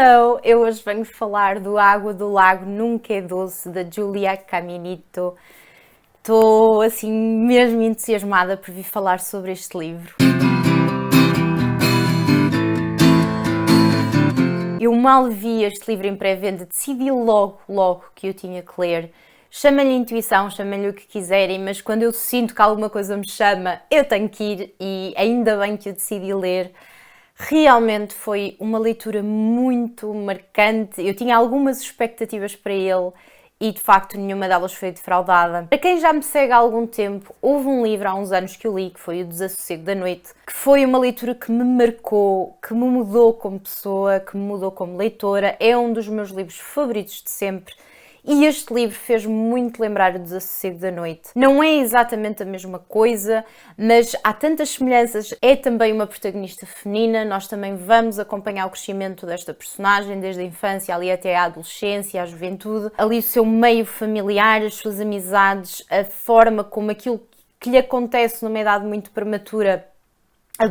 Hello! Eu hoje venho falar do Água do Lago Nunca é Doce, da Julia Caminito. Estou assim mesmo entusiasmada por vir falar sobre este livro. Eu mal vi este livro em pré-venda, decidi logo que eu tinha que ler. Chama-lhe intuição, chama-lhe o que quiserem, mas quando eu sinto que alguma coisa me chama, eu tenho que ir e ainda bem que eu decidi ler. Realmente foi uma leitura muito marcante. Eu tinha algumas expectativas para ele e de facto nenhuma delas foi defraudada. Para quem já me segue há algum tempo, houve um livro há uns anos que eu li, que foi O Desassossego da Noite, que foi uma leitura que me marcou, que me mudou como pessoa, que me mudou como leitora. É um dos meus livros favoritos de sempre. E este livro fez-me muito lembrar O Desassossego da Noite. Não é exatamente a mesma coisa, mas há tantas semelhanças. É também uma protagonista feminina, nós também vamos acompanhar o crescimento desta personagem, desde a infância ali até à adolescência, à juventude. Ali o seu meio familiar, as suas amizades, a forma como aquilo que lhe acontece numa idade muito prematura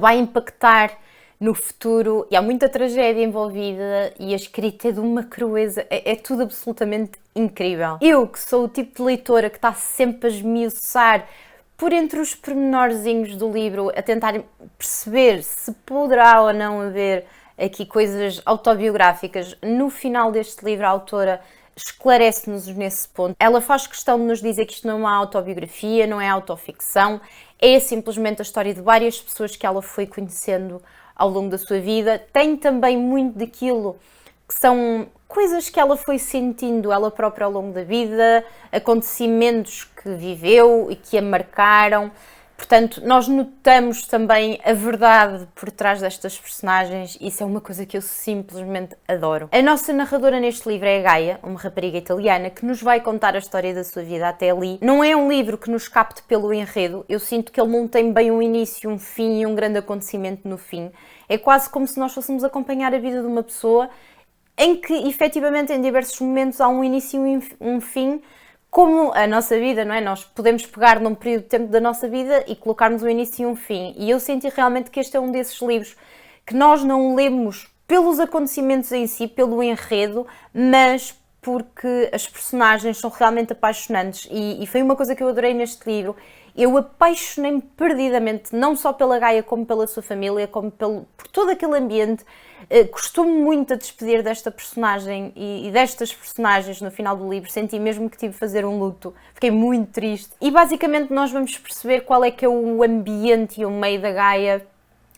vai impactar no futuro, e há muita tragédia envolvida e a escrita é de uma crueza, é tudo absolutamente incrível. Eu, que sou o tipo de leitora que está sempre a esmiuçar por entre os pormenorzinhos do livro, a tentar perceber se poderá ou não haver aqui coisas autobiográficas, no final deste livro a autora esclarece-nos nesse ponto. Ela faz questão de nos dizer que isto não é uma autobiografia, não é autoficção, é simplesmente a história de várias pessoas que ela foi conhecendo ao longo da sua vida. Tem também muito daquilo que são coisas que ela foi sentindo ela própria ao longo da vida, acontecimentos que viveu e que a marcaram. Portanto, nós notamos também a verdade por trás destas personagens e isso é uma coisa que eu simplesmente adoro. A nossa narradora neste livro é a Gaia, uma rapariga italiana que nos vai contar a história da sua vida até ali. Não é um livro que nos capte pelo enredo, eu sinto que ele não tem bem um início, um fim e um grande acontecimento no fim. É quase como se nós fôssemos acompanhar a vida de uma pessoa em que, efetivamente, em diversos momentos há um início e um fim, como a nossa vida, não é? Nós podemos pegar num período de tempo da nossa vida e colocarmos um início e um fim. E eu senti realmente que este é um desses livros que nós não lemos pelos acontecimentos em si, pelo enredo, mas porque as personagens são realmente apaixonantes. E foi uma coisa que eu adorei neste livro. Eu apaixonei-me perdidamente, não só pela Gaia, como pela sua família, como por todo aquele ambiente. Costumo muito a despedir desta personagem e destas personagens no final do livro. Senti mesmo que tive de fazer um luto. Fiquei muito triste. E basicamente nós vamos perceber qual é que é o ambiente e o meio da Gaia.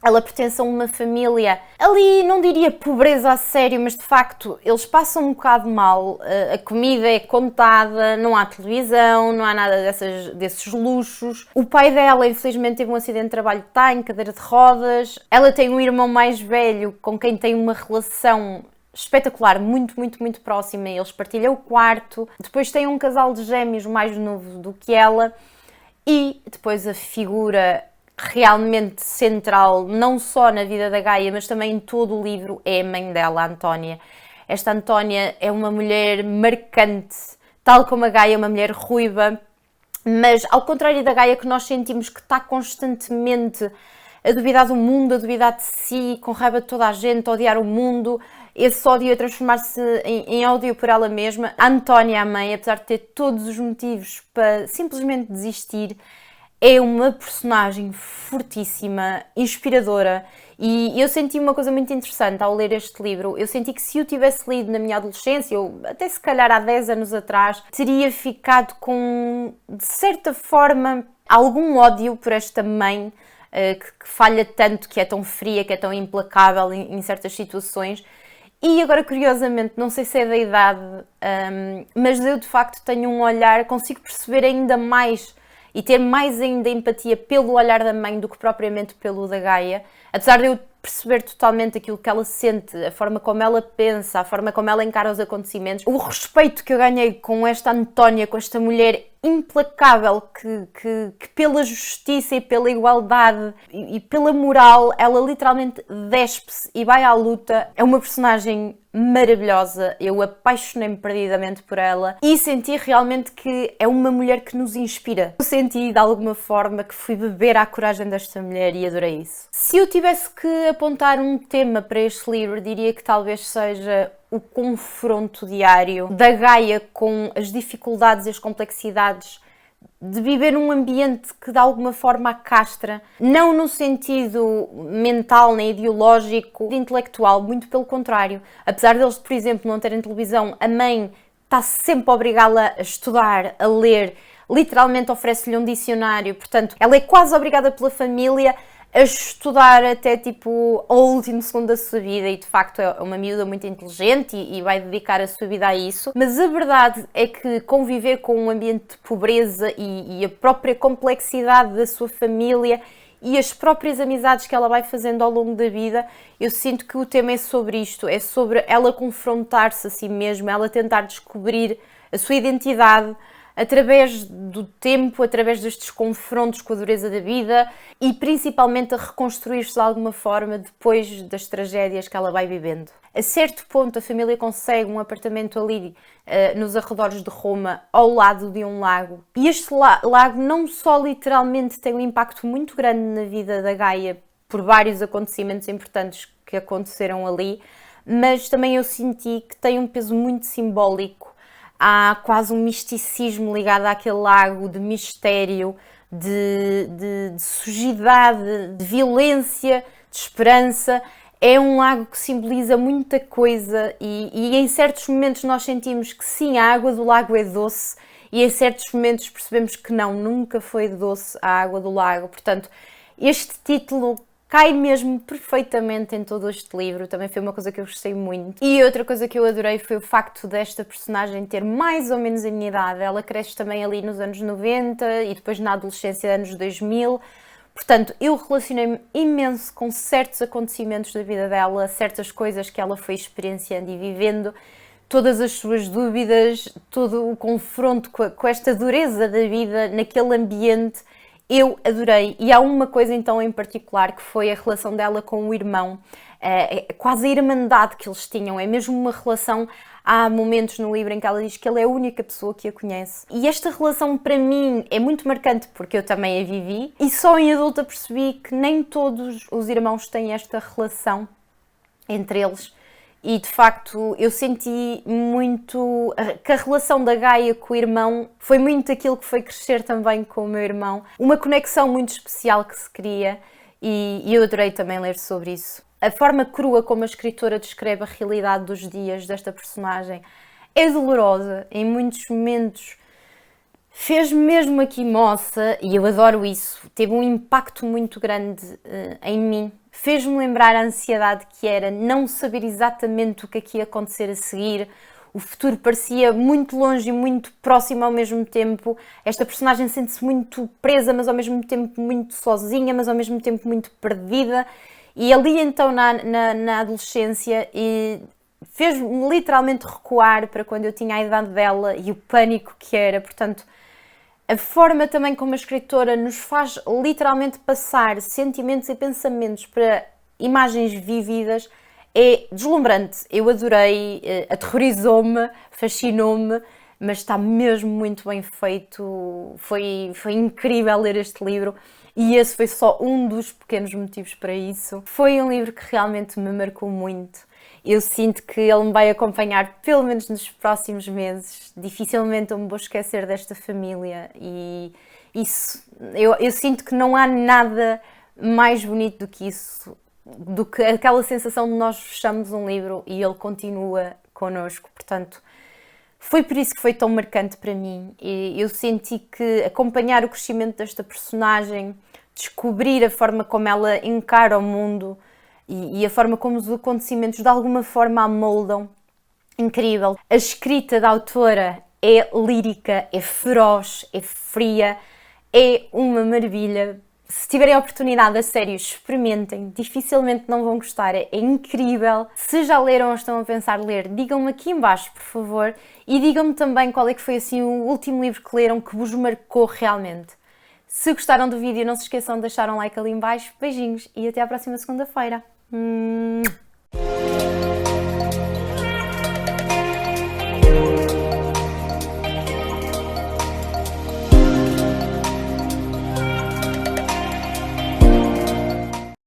Ela pertence a uma família, ali não diria pobreza a sério, mas de facto eles passam um bocado mal, a comida é contada, não há televisão, não há nada desses luxos. O pai dela infelizmente teve um acidente de trabalho, está em cadeira de rodas. Ela tem um irmão mais velho com quem tem uma relação espetacular, muito próxima, eles partilham o quarto. Depois tem um casal de gêmeos mais novo do que ela e depois a figura realmente central, não só na vida da Gaia, mas também em todo o livro, é a mãe dela, a Antónia. Esta Antónia é uma mulher marcante, tal como a Gaia, uma mulher ruiva, mas ao contrário da Gaia, que nós sentimos que está constantemente a duvidar do mundo, a duvidar de si, com raiva de toda a gente, a odiar o mundo, esse ódio a transformar-se em ódio por ela mesma. A Antónia, a mãe, apesar de ter todos os motivos para simplesmente desistir, é uma personagem fortíssima, inspiradora, e eu senti uma coisa muito interessante ao ler este livro. Eu senti que se eu tivesse lido na minha adolescência, ou até se calhar há 10 anos atrás, teria ficado com, de certa forma, algum ódio por esta mãe que falha tanto, que é tão fria, que é tão implacável em certas situações. E agora, curiosamente, não sei se é da idade, mas eu de facto tenho um olhar, consigo perceber ainda mais e ter mais ainda empatia pelo olhar da mãe do que propriamente pelo da Gaia. Apesar de eu perceber totalmente aquilo que ela sente, a forma como ela pensa, a forma como ela encara os acontecimentos, o respeito que eu ganhei com esta Antónia, com esta mulher implacável que pela justiça e pela igualdade e pela moral, ela literalmente despe-se e vai à luta. É uma personagem maravilhosa, eu apaixonei-me perdidamente por ela e senti realmente que é uma mulher que nos inspira. Eu senti de alguma forma que fui beber à coragem desta mulher e adorei isso. Se eu tivesse que apontar um tema para este livro, diria que talvez seja o confronto diário da Gaia com as dificuldades e as complexidades de viver num ambiente que de alguma forma a castra, não no sentido mental nem ideológico, intelectual, muito pelo contrário. Apesar deles, por exemplo, não terem televisão, a mãe está sempre a obrigá-la a estudar, a ler, literalmente oferece-lhe um dicionário, portanto, ela é quase obrigada pela família a estudar até tipo ao último segundo da sua vida e de facto é uma miúda muito inteligente e vai dedicar a sua vida a isso, mas a verdade é que conviver com um ambiente de pobreza e a própria complexidade da sua família e as próprias amizades que ela vai fazendo ao longo da vida, eu sinto que o tema é sobre isto, é sobre ela confrontar-se a si mesma, ela tentar descobrir a sua identidade através do tempo, através destes confrontos com a dureza da vida e principalmente a reconstruir-se de alguma forma depois das tragédias que ela vai vivendo. A certo ponto a família consegue um apartamento ali nos arredores de Roma, ao lado de um lago. E este lago não só literalmente tem um impacto muito grande na vida da Gaia por vários acontecimentos importantes que aconteceram ali, mas também eu senti que tem um peso muito simbólico. Há quase um misticismo ligado àquele lago, de mistério, de sujidade, de violência, de esperança. É um lago que simboliza muita coisa e em certos momentos nós sentimos que sim, a água do lago é doce e em certos momentos percebemos que não, nunca foi doce a água do lago. Portanto, este título cai mesmo perfeitamente em todo este livro, também foi uma coisa que eu gostei muito. E outra coisa que eu adorei foi o facto desta personagem ter mais ou menos a minha idade. Ela cresce também ali nos anos 90 e depois na adolescência, anos 2000. Portanto, eu relacionei-me imenso com certos acontecimentos da vida dela, certas coisas que ela foi experienciando e vivendo, todas as suas dúvidas, todo o confronto com esta dureza da vida naquele ambiente. Eu adorei, e há uma coisa então em particular que foi a relação dela com o irmão, quase a irmandade que eles tinham, é mesmo uma relação. Há momentos no livro em que ela diz que ele é a única pessoa que a conhece. E esta relação para mim é muito marcante porque eu também a vivi e só em adulta percebi que nem todos os irmãos têm esta relação entre eles. E de facto eu senti muito que a relação da Gaia com o irmão foi muito aquilo que foi crescer também com o meu irmão. Uma conexão muito especial que se cria e eu adorei também ler sobre isso. A forma crua como a escritora descreve a realidade dos dias desta personagem é dolorosa, em muitos momentos fez-me mesmo aqui moça e eu adoro isso. Teve um impacto muito grande em mim. Fez-me lembrar a ansiedade que era não saber exatamente o que ia acontecer a seguir. O futuro parecia muito longe e muito próximo ao mesmo tempo. Esta personagem sente-se muito presa, mas ao mesmo tempo muito sozinha, mas ao mesmo tempo muito perdida. E ali então na adolescência fez-me literalmente recuar para quando eu tinha a idade dela e o pânico que era. Portanto, a forma também como a escritora nos faz literalmente passar sentimentos e pensamentos para imagens vívidas é deslumbrante. Eu adorei, aterrorizou-me, fascinou-me, mas está mesmo muito bem feito. Foi incrível ler este livro e esse foi só um dos pequenos motivos para isso. Foi um livro que realmente me marcou muito. Eu sinto que ele me vai acompanhar pelo menos nos próximos meses. Dificilmente eu me vou esquecer desta família e isso, eu sinto que não há nada mais bonito do que isso, do que aquela sensação de nós fechamos um livro e ele continua connosco. Portanto, foi por isso que foi tão marcante para mim. E eu senti que acompanhar o crescimento desta personagem, descobrir a forma como ela encara o mundo e a forma como os acontecimentos de alguma forma a moldam, incrível. A escrita da autora é lírica, é feroz, é fria, é uma maravilha. Se tiverem a oportunidade, a sério, experimentem, dificilmente não vão gostar, é incrível. Se já leram ou estão a pensar ler, digam-me aqui em baixo, por favor, e digam-me também qual é que foi assim o último livro que leram que vos marcou realmente. Se gostaram do vídeo, não se esqueçam de deixar um like ali em baixo. Beijinhos e até à próxima segunda-feira.